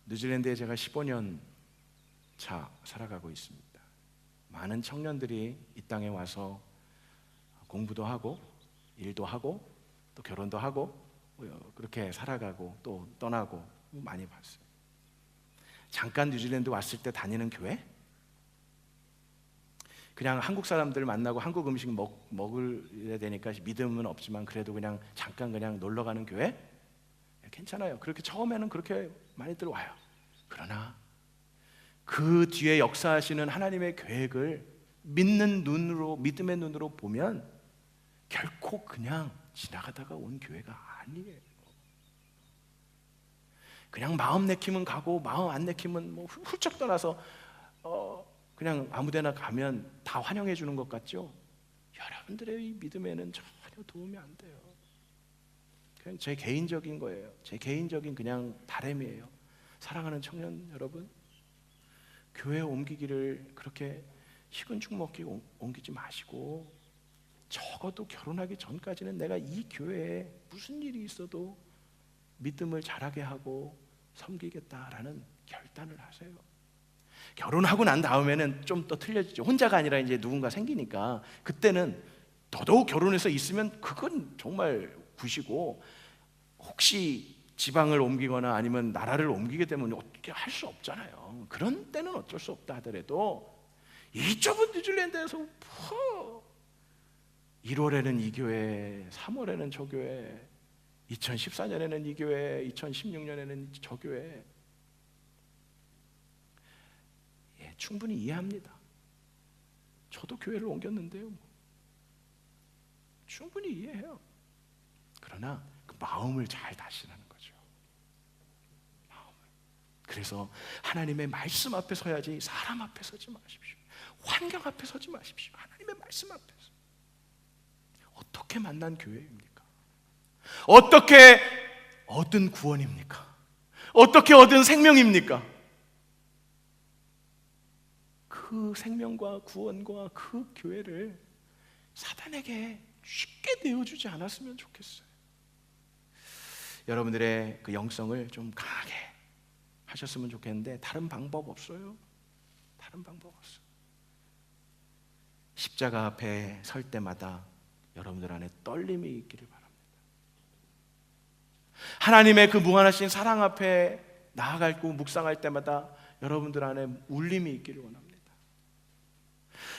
뉴질랜드에 제가 15년 차 살아가고 있습니다. 많은 청년들이 이 땅에 와서 공부도 하고 일도 하고 또 결혼도 하고 그렇게 살아가고 또 떠나고 많이 봤어요. 잠깐 뉴질랜드 왔을 때 다니는 교회? 그냥 한국 사람들 만나고 한국 음식 먹어야 되니까 믿음은 없지만 그래도 그냥 잠깐 그냥 놀러 가는 교회? 괜찮아요. 그렇게 처음에는 그렇게 많이들 와요. 그러나 그 뒤에 역사하시는 하나님의 계획을 믿는 눈으로, 믿음의 눈으로 보면 결코 그냥 지나가다가 온 교회가 아니에요. 그냥 마음 내키면 가고 마음 안 내키면 뭐 훌쩍 떠나서 그냥 아무데나 가면 다 환영해 주는 것 같죠? 여러분들의 이 믿음에는 전혀 도움이 안 돼요. 그냥 제 개인적인 거예요. 제 개인적인 그냥 바람이에요. 사랑하는 청년 여러분, 교회 옮기기를 그렇게 식은 죽 먹기 옮기지 마시고, 적어도 결혼하기 전까지는 내가 이 교회에 무슨 일이 있어도 믿음을 자라게 하고 섬기겠다라는 결단을 하세요. 결혼하고 난 다음에는 좀 더 틀려지죠. 혼자가 아니라 이제 누군가 생기니까 그때는 더더욱 결혼해서 있으면 그건 정말 굿이고, 혹시 지방을 옮기거나 아니면 나라를 옮기게 되면 어떻게 할 수 없잖아요. 그런 때는 어쩔 수 없다 하더라도 이 좁은 뉴질랜드에서 1월에는 이 교회, 3월에는 저 교회, 2014년에는 이 교회, 2016년에는 저 교회. 예, 충분히 이해합니다. 저도 교회를 옮겼는데요. 충분히 이해해요. 그러나 그 마음을 잘 다시라는 거죠. 마음을. 그래서 하나님의 말씀 앞에 서야지 사람 앞에 서지 마십시오. 환경 앞에 서지 마십시오. 하나님의 말씀 앞에서. 어떻게 만난 교회입니까? 어떻게 얻은 구원입니까? 어떻게 얻은 생명입니까? 그 생명과 구원과 그 교회를 사단에게 쉽게 내어주지 않았으면 좋겠어요. 여러분들의 그 영성을 좀 강하게 하셨으면 좋겠는데 다른 방법 없어요. 다른 방법 없어요. 십자가 앞에 설 때마다 여러분들 안에 떨림이 있기를 바랍니다. 하나님의 그 무한하신 사랑 앞에 나아가고 묵상할 때마다 여러분들 안에 울림이 있기를 원합니다.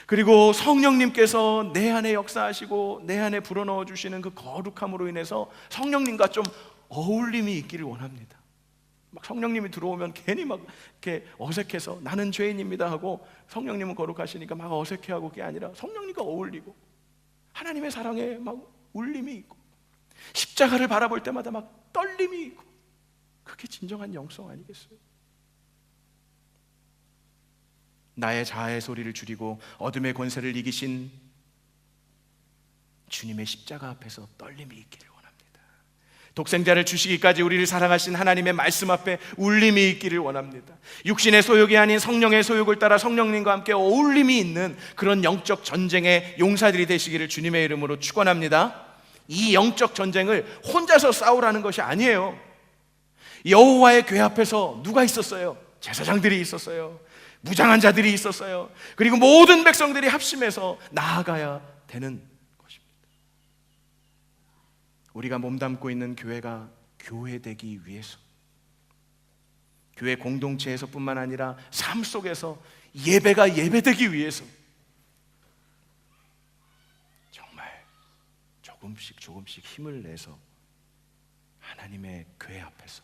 그리고 성령님께서 내 안에 역사하시고 내 안에 불어넣어 주시는 그 거룩함으로 인해서 성령님과 좀 어울림이 있기를 원합니다. 막 성령님이 들어오면 괜히 막 이렇게 어색해서 나는 죄인입니다 하고 성령님은 거룩하시니까 막 어색해하고 그게 아니라 성령님과 어울리고 하나님의 사랑에 막 울림이 있고 십자가를 바라볼 때마다 막 떨림이 있고, 그게 진정한 영성 아니겠어요? 나의 자아의 소리를 줄이고 어둠의 권세를 이기신 주님의 십자가 앞에서 떨림이 있기를 원합니다. 독생자를 주시기까지 우리를 사랑하신 하나님의 말씀 앞에 울림이 있기를 원합니다. 육신의 소욕이 아닌 성령의 소욕을 따라 성령님과 함께 어울림이 있는 그런 영적 전쟁의 용사들이 되시기를 주님의 이름으로 축원합니다. 이 영적 전쟁을 혼자서 싸우라는 것이 아니에요. 여호와의 궤 앞에서 누가 있었어요? 제사장들이 있었어요. 무장한 자들이 있었어요. 그리고 모든 백성들이 합심해서 나아가야 되는 것입니다. 우리가 몸담고 있는 교회가 교회되기 위해서, 교회 공동체에서뿐만 아니라 삶 속에서 예배가 예배되기 위해서 정말 조금씩 힘을 내서 하나님의 궤 앞에서,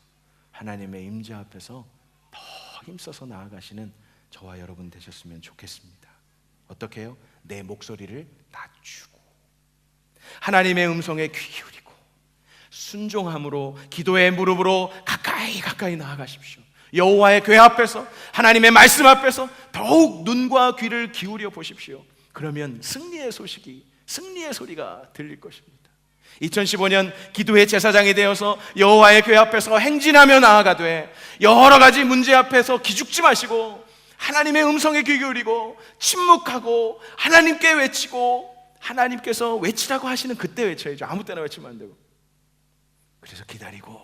하나님의 임재 앞에서 더 힘써서 나아가시는 저와 여러분 되셨으면 좋겠습니다. 어떻게 해요? 내 목소리를 낮추고 하나님의 음성에 귀 기울이고 순종함으로 기도의 무릎으로 가까이 나아가십시오. 여호와의 궤 앞에서, 하나님의 말씀 앞에서 더욱 눈과 귀를 기울여 보십시오. 그러면 승리의 소리가 들릴 것입니다. 2015년 기도의 제사장이 되어서 여호와의 궤 앞에서 행진하며 나아가되 여러 가지 문제 앞에서 기죽지 마시고 하나님의 음성에 귀 기울이고 침묵하고 하나님께 외치고, 하나님께서 외치라고 하시는 그때 외쳐야죠. 아무 때나 외치면 안 되고. 그래서 기다리고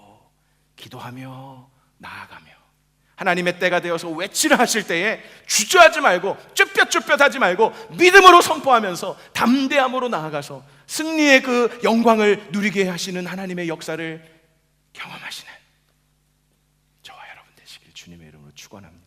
기도하며 나아가며 하나님의 때가 되어서 외치라 하실 때에 주저하지 말고 쭈뼛쭈뼛하지 말고 믿음으로 선포하면서 담대함으로 나아가서 승리의 그 영광을 누리게 하시는 하나님의 역사를 경험하시는 저와 여러분 되시길 주님의 이름으로 축원합니다.